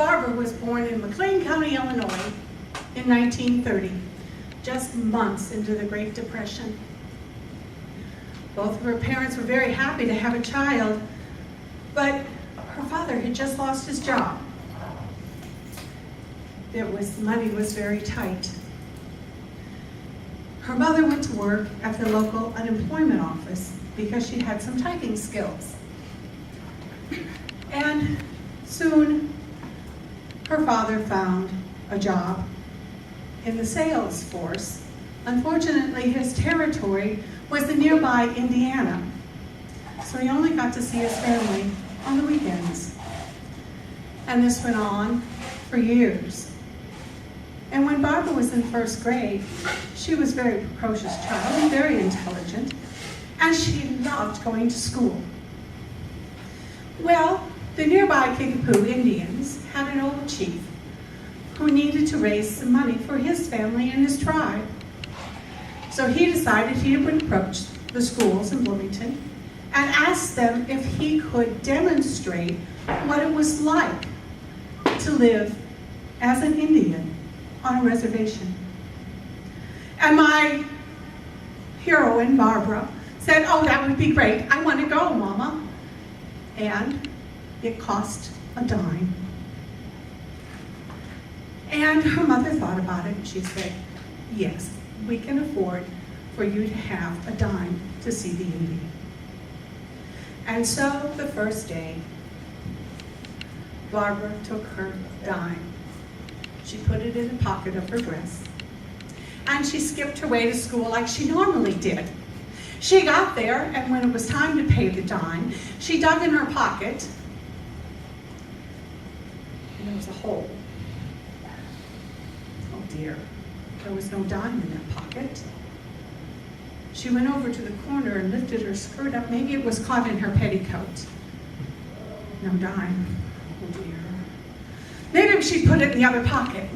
Barbara was born in McLean County, Illinois in 1930, just months into the Great Depression. Both of her parents were very happy to have a child, but her father had just lost his job. Money was very tight. Her mother went to work at the local unemployment office because she had some typing skills. And soon, her father found a job in the sales force. Unfortunately, his territory was the nearby Indiana, so he only got to see his family on the weekends. And this went on for years. And when Barbara was in first grade, she was a very precocious child and very intelligent, and she loved going to school. Well, the nearby Kickapoo Indians had an old chief who needed to raise some money for his family and his tribe. So he decided he would approach the schools in Bloomington and ask them if he could demonstrate what it was like to live as an Indian on a reservation. And my heroine, Barbara, said, "Oh, that would be great. I want to go, Mama." And it cost a dime. And her mother thought about it, and she said, "Yes, we can afford for you to have a dime to see the Indian." And so the first day, Barbara took her dime. She put it in the pocket of her dress, and she skipped her way to school like she normally did. She got there, and when it was time to pay the dime, she dug in her pocket, and there was a hole. Oh dear, there was no dime in that pocket. She went over to the corner and lifted her skirt up. Maybe it was caught in her petticoat. No dime. Oh dear. Maybe she put it in the other pocket.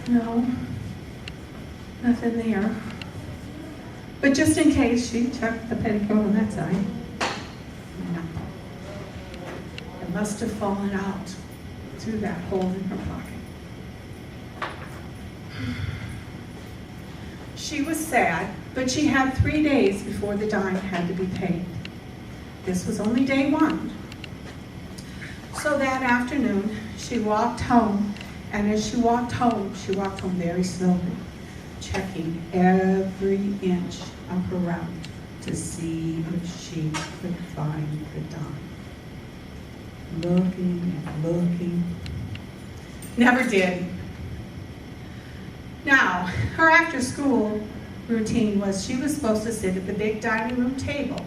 No, nothing there. But just in case, she checked the petticoat on that side. No. It must have fallen out through that hole in her pocket. She was sad, but she had 3 days before the dime had to be paid. This was only day one. So that afternoon, she walked home, and as she walked home very slowly, checking every inch of her route to see if she could find the dime. Looking and looking. Never did. Now, her after-school routine was she was supposed to sit at the big dining room table,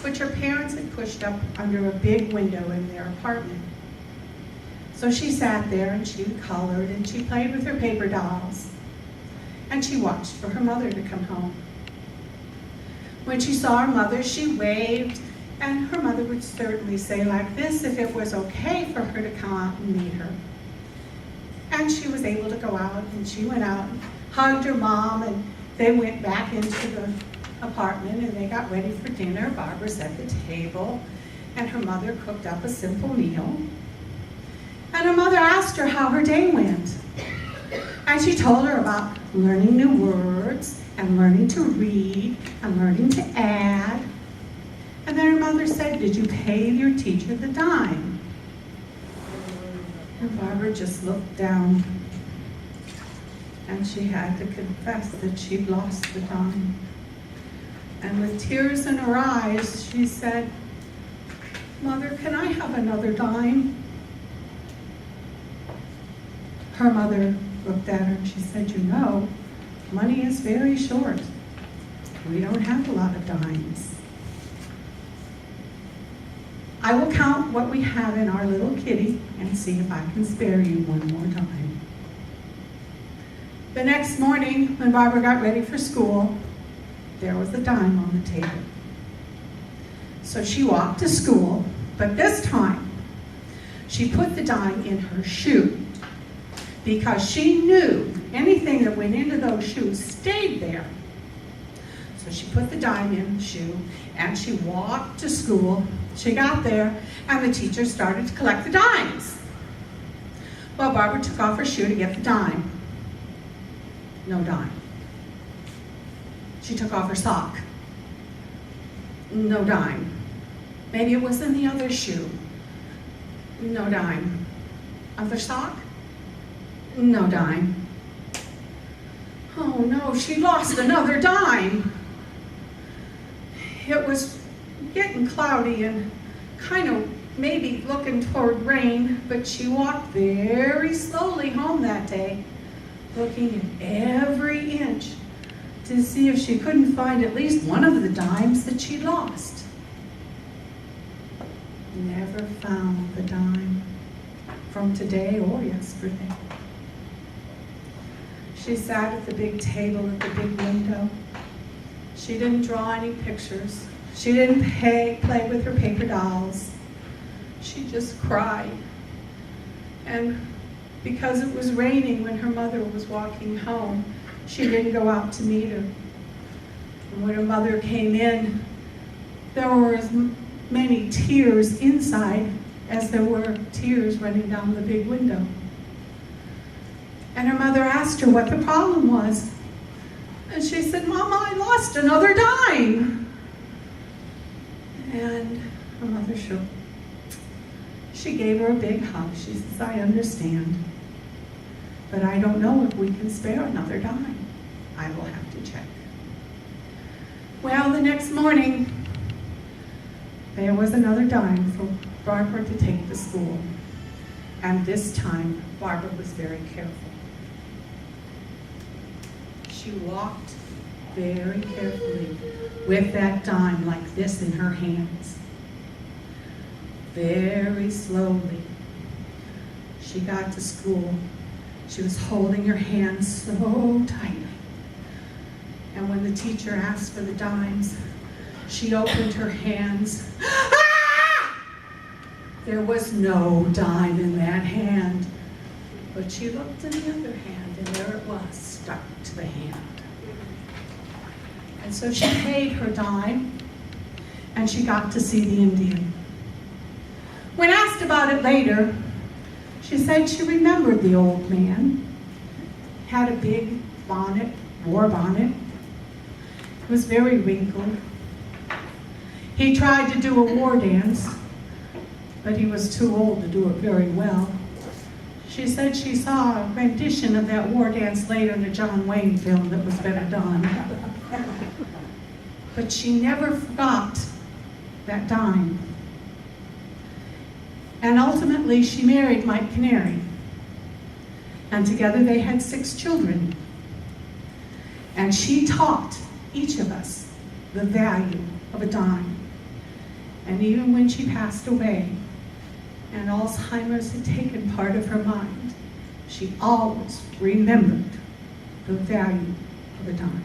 which her parents had pushed up under a big window in their apartment. So she sat there and she colored and she played with her paper dolls. And she watched for her mother to come home. When she saw her mother, she waved, and her mother would certainly say like this if it was okay for her to come out and meet her. And she was able to go out, and she went out and hugged her mom, and they went back into the apartment and they got ready for dinner. Barbara set the table, and her mother cooked up a simple meal. And her mother asked her how her day went. And she told her about learning new words, and learning to read, and learning to add. And then her mother said, "Did you pay your teacher the dime?" And Barbara just looked down, and she had to confess that she'd lost the dime. And with tears in her eyes, she said, "Mother, can I have another dime?" Her mother looked at her and she said, "You know, money is very short. We don't have a lot of dimes. I will count what we have in our little kitty and see if I can spare you one more dime." The next morning, when Barbara got ready for school, there was a dime on the table. So she walked to school, but this time, she put the dime in her shoe, because she knew anything that went into those shoes stayed there. So she put the dime in the shoe, and she walked to school. She got there, and the teacher started to collect the dimes. Well, Barbara took off her shoe to get the dime. No dime. She took off her sock. No dime. Maybe it was in the other shoe. No dime. Other sock? No dime. Oh no, she lost another dime. It was getting cloudy and kind of maybe looking toward rain, but she walked very slowly home that day, looking at every inch to see if she couldn't find at least one of the dimes that she lost. Never found the dime from today or yesterday. She sat at the big table at the big window. She didn't draw any pictures. She didn't play with her paper dolls. She just cried. And because it was raining when her mother was walking home, she didn't go out to meet her. And when her mother came in, there were as many tears inside as there were tears running down the big window. And her mother asked her what the problem was. And she said, "Mama, I lost another dime." And her mother shook. She gave her a big hug. She says, "I understand, but I don't know if we can spare another dime. I will have to check." Well, the next morning, there was another dime for Barbara to take to school. And this time, Barbara was very careful. She walked very carefully with that dime like this in her hands. Very slowly. She got to school. She was holding her hands so tightly. And when the teacher asked for the dimes, she opened her hands. Ah! There was no dime in that hand. But she looked in the other hand, and there it was, stuck to the hand. And so she paid her dime, and she got to see the Indian. When asked about it later, she said she remembered the old man. Had a big bonnet, war bonnet. It was very wrinkled. He tried to do a war dance, but he was too old to do it very well. She said she saw a rendition of that war dance later in a John Wayne film that was better done. But she never forgot that dime. And ultimately, she married Mike Kniery. And together they had 6 children. And she taught each of us the value of a dime. And even when she passed away, and Alzheimer's had taken part of her mind, she always remembered the value of a dime.